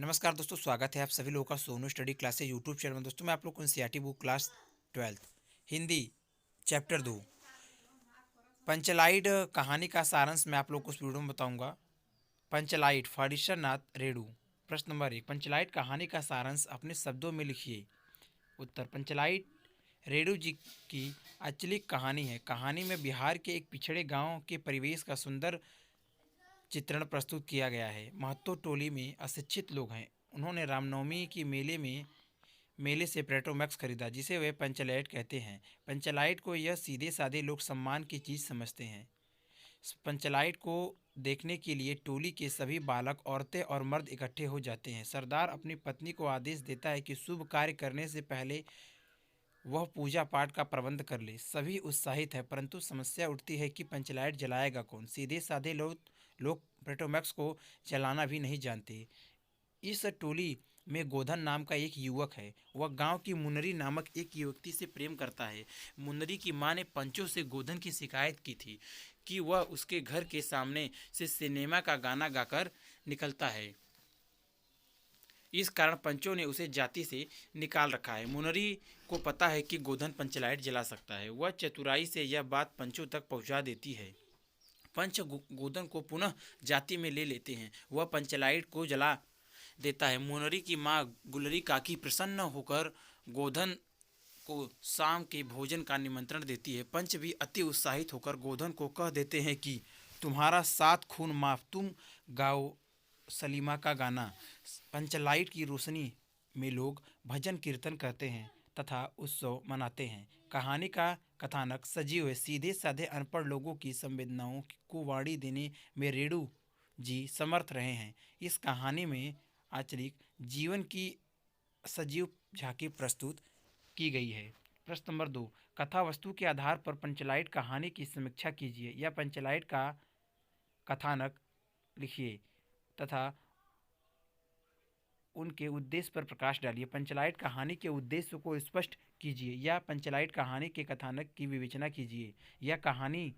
नमस्कार दोस्तों, स्वागत है आप सभी लोगों का Sonu study classes YouTube channel में। दोस्तों मैं आप लोग को NCERT book class 12 Hindi chapter 2 पंचलाइड कहानी का सारांश मैं आप लोग को इस वीडियो में बताऊंगा। पंचलाइड फॉरेस्टर नाथ रेडू। प्रश्न नंबर 1, पंचलाइड कहानी का सारांश अपने शब्दों में लिखिए। उत्तर, पंचलाइड रेडू जी की अचलिक कहानी है। कहानी में बिहार के एक पिछड़े गांव के परिवेश का सुंदर चित्रण प्रस्तुत किया गया है। महतो टोली में अशिक्षित लोग हैं। उन्होंने रामनवमी की मेले से पेट्रोमैक्स खरीदा, जिसे वे पंचलाइट कहते हैं। पंचलाइट को यह सीधे साधे लोग सम्मान की चीज़ समझते हैं। पंचलाइट को देखने के लिए टोली के सभी बालक, औरतें और मर्द इकट्ठे हो जाते हैं। सरदार अपनी पत्नी को आदेश देता है कि शुभ कार्य करने से पहले वह पूजा पाठ का प्रबंध कर ले। सभी उत्साहित है, परंतु समस्या उठती है कि पंचलाइट जलाएगा कौन। सीधे साधे लोग पेट्रोमैक्स को जलाना भी नहीं जानते। इस टोली में गोधन नाम का एक युवक है। वह गांव की मुनरी नामक एक युवती से प्रेम करता है। मुनरी की मां ने पंचों से गोधन की शिकायत की थी कि वह उसके घर के सामने से सिनेमा का गाना गाकर निकलता है। इस कारण पंचों ने उसे जाति से निकाल रखा है। मुनरी को पता है कि गोधन पंचलाइट जला सकता है। वह चतुराई से यह बात पंचों तक पहुंचा देती है। पंच गोधन को पुनः जाति में ले लेते हैं। वह पंचलाइट को जला देता है। मुनरी की मां गुलरी काकी प्रसन्न होकर गोधन को शाम के भोजन का निमंत्रण देती है। पंच भी अति उत्साहित होकर गोधन को कह देते हैं कि तुम्हारा 7 खून माफ, तुम गाओ सलीमा का गाना। पंचलाइट की रोशनी में लोग भजन कीर्तन करते हैं तथा उत्सव मनाते हैं। कहानी का कथानक सजीव है। सीधे साधे अनपढ़ लोगों की संवेदनाओं को वाणी देने में रेणु जी समर्थ रहे हैं। इस कहानी में आंचलिक जीवन की सजीव झांकी प्रस्तुत की गई है। प्रश्न नंबर 2, कथा वस्तु के आधार पर पंचलाइट कहानी की समीक्षा कीजिए या पंचलाइट का कथानक लिखिए तथा उनके उद्देश्य पर प्रकाश डालिए। पंचलाइट कहानी के उद्देश्य को स्पष्ट कीजिए या पंचलाइट कहानी के कथानक की विवेचना कीजिए या कहानी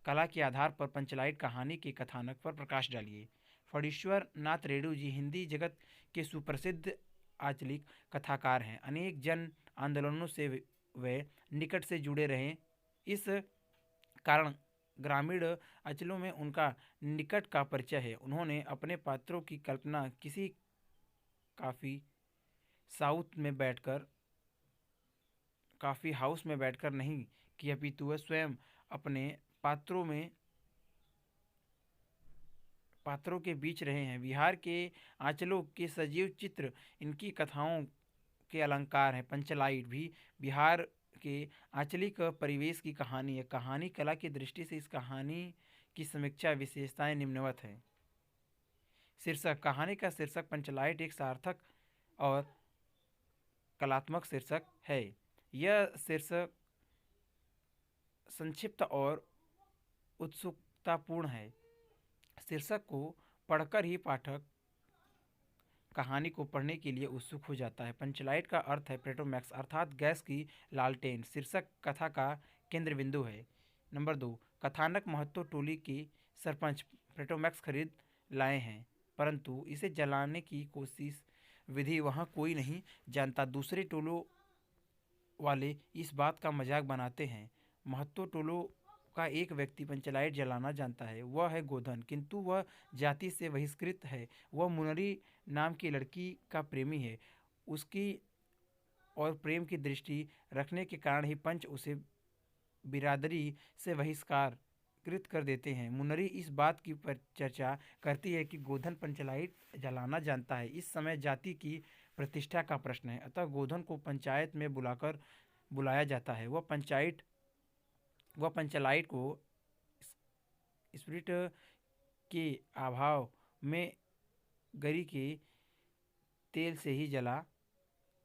कला के आधार पर पंचलाइट कहानी के कथानक पर प्रकाश डालिए। फणीश्वर नाथ रेणु जी हिंदी जगत के सुप्रसिद्ध आंचलिक कथाकार हैं। अनेक जन आंदोलनों से वे निकट से जुड़े रहे। इस कारण ग्रामीण अंचलों में उनका निकट का परिचय है। उन्होंने अपने पात्रों की कल्पना किसी काफ़ी साउथ में बैठकर काफ़ी हाउस में बैठकर नहीं कि अपितु वह स्वयं अपने पात्रों के बीच रहे हैं। बिहार के आंचलों के सजीव चित्र इनकी कथाओं के अलंकार हैं। पंचलाइट भी बिहार के आंचलिक परिवेश की कहानी है। कहानी कला की दृष्टि से इस कहानी की समीक्षा विशेषताएं निम्नवत हैं। शीर्षक, कहानी का शीर्षक पंचलाइट एक सार्थक और कलात्मक शीर्षक है। यह शीर्षक संक्षिप्त और उत्सुकतापूर्ण है। शीर्षक को पढ़कर ही पाठक कहानी को पढ़ने के लिए उत्सुक हो जाता है। पंचलाइट का अर्थ है पेट्रोमैक्स अर्थात गैस की लालटेन। शीर्षक कथा का केंद्र बिंदु है। नंबर 2, कथानक महतो टोली के सरपंच पेट्रोमैक्स खरीद लाए हैं, परंतु इसे जलाने की कोशिश विधि वहाँ कोई नहीं जानता। दूसरे टोलों वाले इस बात का मजाक बनाते हैं। महतो टोलों का एक व्यक्ति पंचलाइट जलाना जानता है, वह है गोधन, किंतु वह जाति से बहिष्कृत है। वह मुनरी नाम की लड़की का प्रेमी है। उसकी और प्रेम की दृष्टि रखने के कारण ही पंच उसे बिरादरी से बहिष्कार कृत कर देते हैं। मुनरी इस बात की पर चर्चा करती है कि गोधन पंचलाइट जलाना जानता है। इस समय जाति की प्रतिष्ठा का प्रश्न है, अतः गोधन को पंचायत में बुलाया जाता है। वह पंचलाइट को स्पिरिट के अभाव में गरी के तेल से ही जला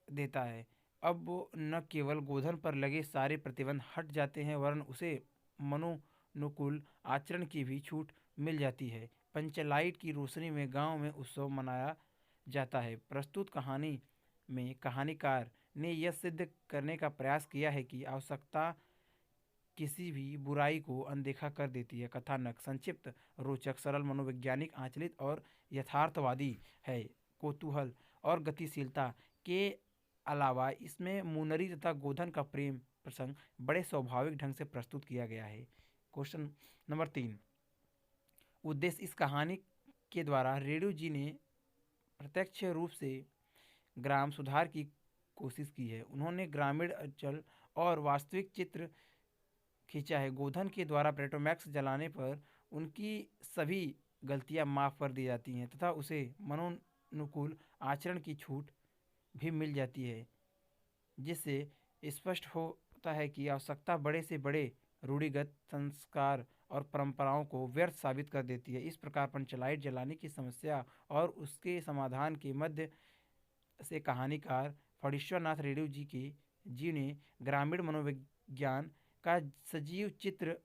देता है। अब वो न केवल गोधन पर लगे सारे प्रतिबंध हट जाते हैं, वरन उसे मनोनुकूल आचरण की भी छूट मिल जाती है। पंचलाइट की रोशनी में गांव में उत्सव मनाया जाता है। प्रस्तुत कहानी में कहानीकार ने यह सिद्ध करने का प्रयास किया है कि आवश्यकता किसी भी बुराई को अनदेखा कर देती है। कथानक संक्षिप्त, रोचक, सरल, मनोवैज्ञानिक, आंचलिक और यथार्थवादी है। कौतूहल और गतिशीलता के अलावा इसमें मुनरी तथा गोधन का प्रेम प्रसंग बड़े स्वाभाविक ढंग से प्रस्तुत किया गया है। क्वेश्चन नंबर 3, उद्देश्य। इस कहानी के द्वारा रेणु जी ने प्रत्यक्ष रूप से ग्राम सुधार की कोशिश की है। उन्होंने ग्रामीण अंचल और वास्तविक चित्र खींचा है। गोधन के द्वारा पेट्रोमैक्स जलाने पर उनकी सभी गलतियां माफ कर दी जाती हैं तथा उसे मनोनुकूल आचरण की छूट भी मिल जाती है, जिससे स्पष्ट होता है कि आवश्यकता बड़े से बड़े रूढ़िगत संस्कार और परंपराओं को व्यर्थ साबित कर देती है। इस प्रकार पंचलाइट जलाने की समस्या और उसके समाधान के मध्य से कहानीकार फणीश्वरनाथ रेणु जी ने ग्रामीण मनोविज्ञान का सजीव चित्र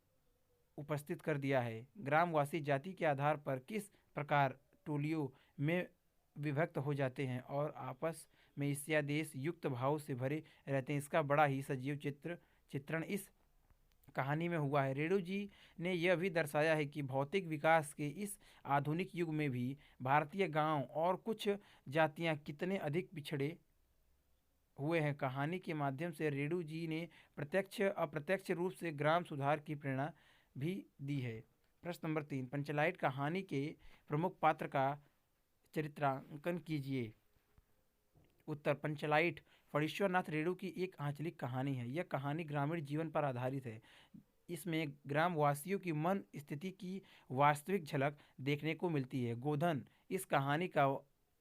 उपस्थित कर दिया है। ग्रामवासी जाति के आधार पर किस प्रकार टोलियों में विभक्त हो जाते हैं और आपस में ईर्ष्यादेश युक्त भाव से भरे रहते हैं, इसका बड़ा ही सजीव चित्रण इस कहानी में हुआ है। रेणु जी ने यह भी दर्शाया है कि भौतिक विकास के इस आधुनिक युग में भी भारतीय गांव और कुछ जातियां कितने अधिक पिछड़े हुए हैं। कहानी के माध्यम से रेणु जी ने प्रत्यक्ष अप्रत्यक्ष रूप से ग्राम सुधार की प्रेरणा भी दी है। प्रश्न नंबर 3, पंचलाइट कहानी के प्रमुख पात्र का चरित्रांकन कीजिए। उत्तर। पंचलाइट फणीश्वरनाथ रेणु की एक आंचलिक कहानी है। यह कहानी ग्रामीण जीवन पर आधारित है। इसमें ग्रामवासियों की मन स्थिति की वास्तविक झलक देखने को मिलती है। गोधन इस कहानी का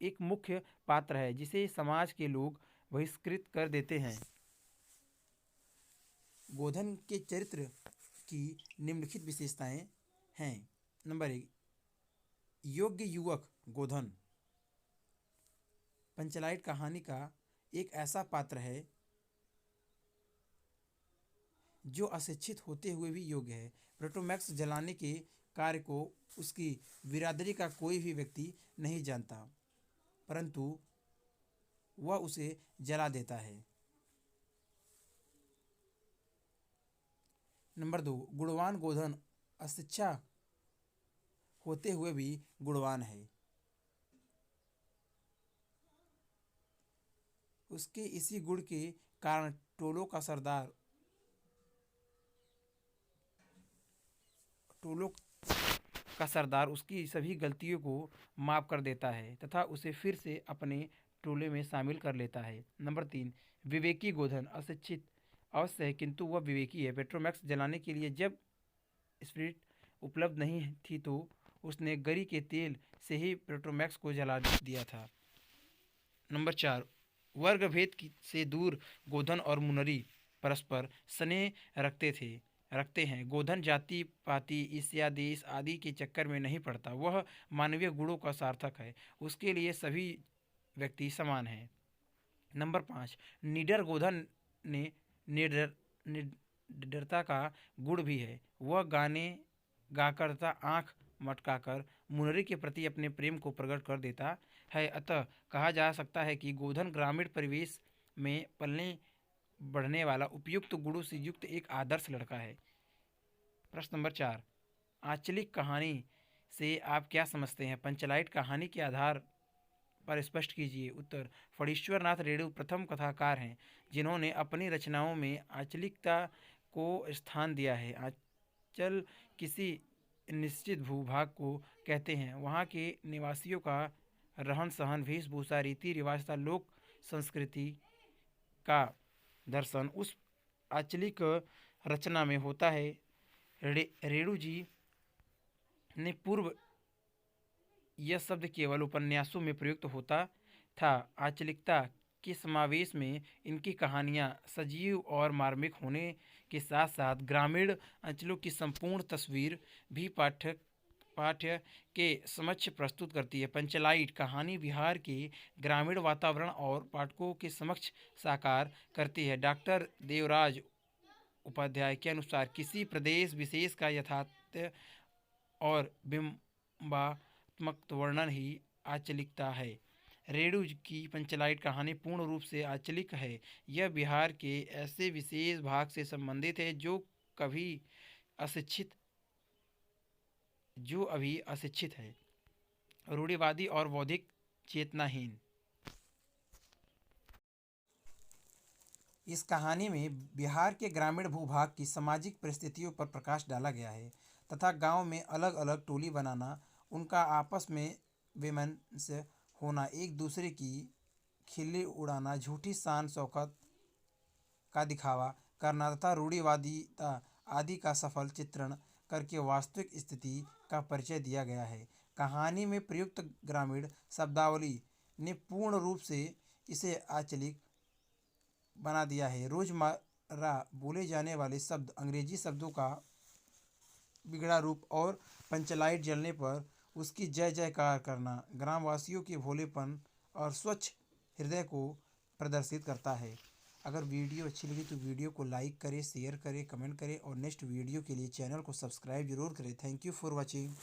एक मुख्य पात्र है जिसे समाज के लोग बहिष्कृत कर देते हैं। गोधन के चरित्र की निम्नलिखित विशेषताएं हैं। नंबर 1, योग्य युवक गोधन पंचलाइट कहानी का एक ऐसा पात्र है जो अशिक्षित होते हुए भी योग्य है। पेट्रोमैक्स जलाने के कार्य को उसकी बिरादरी का कोई भी व्यक्ति नहीं जानता, परंतु वह उसे जला देता है। नंबर 2, गुणवान गोधन अशिक्षा होते हुए भी गुणवान है। उसके इसी गुण के कारण टोलों का सरदार उसकी सभी गलतियों को माफ कर देता है तथा उसे फिर से अपने टोले में शामिल कर लेता है। नंबर 3, विवेकी गोधन अशिक्षित अवश्य है किंतु वह विवेकी है। पेट्रोमैक्स जलाने के लिए जब स्पिरिट उपलब्ध नहीं थी तो उसने गरी के तेल से ही पेट्रोमैक्स को जला दिया था। नंबर 4, वर्ग भेद से दूर गोधन और मुनरी परस्पर स्नेह रखते हैं। गोधन जाति पाति ईर्ष्या देश आदि के चक्कर में नहीं पड़ता, वह मानवीय गुणों का सार्थक है। उसके लिए सभी व्यक्ति समान हैं। नंबर 5, निडर गोधन ने निडरता का गुण भी है। वह गाने गाकर तथा आँख मटकाकर मुनरी के प्रति अपने प्रेम को प्रकट कर देता है। अतः कहा जा सकता है कि गोधन ग्रामीण परिवेश में पलने बढ़ने वाला उपयुक्त गुणों से युक्त एक आदर्श लड़का है। प्रश्न नंबर 4, आंचलिक कहानी से आप क्या समझते हैं? पंचलाइट कहानी के आधार पर स्पष्ट कीजिए। उत्तर। फणीश्वरनाथ रेणु प्रथम कथाकार हैं जिन्होंने अपनी रचनाओं में आंचलिकता को स्थान दिया है। आंचल किसी निश्चित भूभाग को कहते हैं। वहाँ के निवासियों का रहन सहन वेशभूषा रीति रिवाज तथा लोक संस्कृति का दर्शन उस आंचलिक रचना में होता है। रेणु जी ने पूर्व यह शब्द केवल उपन्यासों में प्रयुक्त होता था। आंचलिकता के समावेश में इनकी कहानियाँ सजीव और मार्मिक होने के साथ साथ ग्रामीण अंचलों की संपूर्ण तस्वीर भी पाठ्य के समक्ष प्रस्तुत करती है। पंचलाइट कहानी बिहार के ग्रामीण वातावरण और पाठकों के समक्ष साकार करती है। डॉक्टर देवराज उपाध्याय के अनुसार किसी प्रदेश विशेष का यथार्थ और बिंबात्मक वर्णन ही आंचलिकता है। रेणु की पंचलाइट कहानी पूर्ण रूप से आंचलिक है। यह बिहार के ऐसे विशेष भाग से संबंधित है जो अभी अशिक्षित है, रूढ़िवादी और बौद्धिक चेतनाहीन। इस कहानी में बिहार के ग्रामीण भूभाग की सामाजिक परिस्थितियों पर प्रकाश डाला गया है तथा गांव में अलग अलग टोली बनाना, उनका आपस में वैमनस्य होना, एक दूसरे की खिल्ली उड़ाना, झूठी शान शौकत का दिखावा करना तथा रूढ़िवादिता आदि का सफल चित्रण करके वास्तविक स्थिति का परिचय दिया गया है। कहानी में प्रयुक्त ग्रामीण शब्दावली ने पूर्ण रूप से इसे आंचलिक बना दिया है। रोजमर्रा बोले जाने वाले शब्द, अंग्रेजी शब्दों का बिगड़ा रूप और पंचलाइट जलने पर उसकी जय जयकार करना ग्रामवासियों के भोलेपन और स्वच्छ हृदय को प्रदर्शित करता है। अगर वीडियो अच्छी लगी तो वीडियो को लाइक करें, शेयर करें, कमेंट करें और नेक्स्ट वीडियो के लिए चैनल को सब्सक्राइब जरूर करें। Thank you for watching.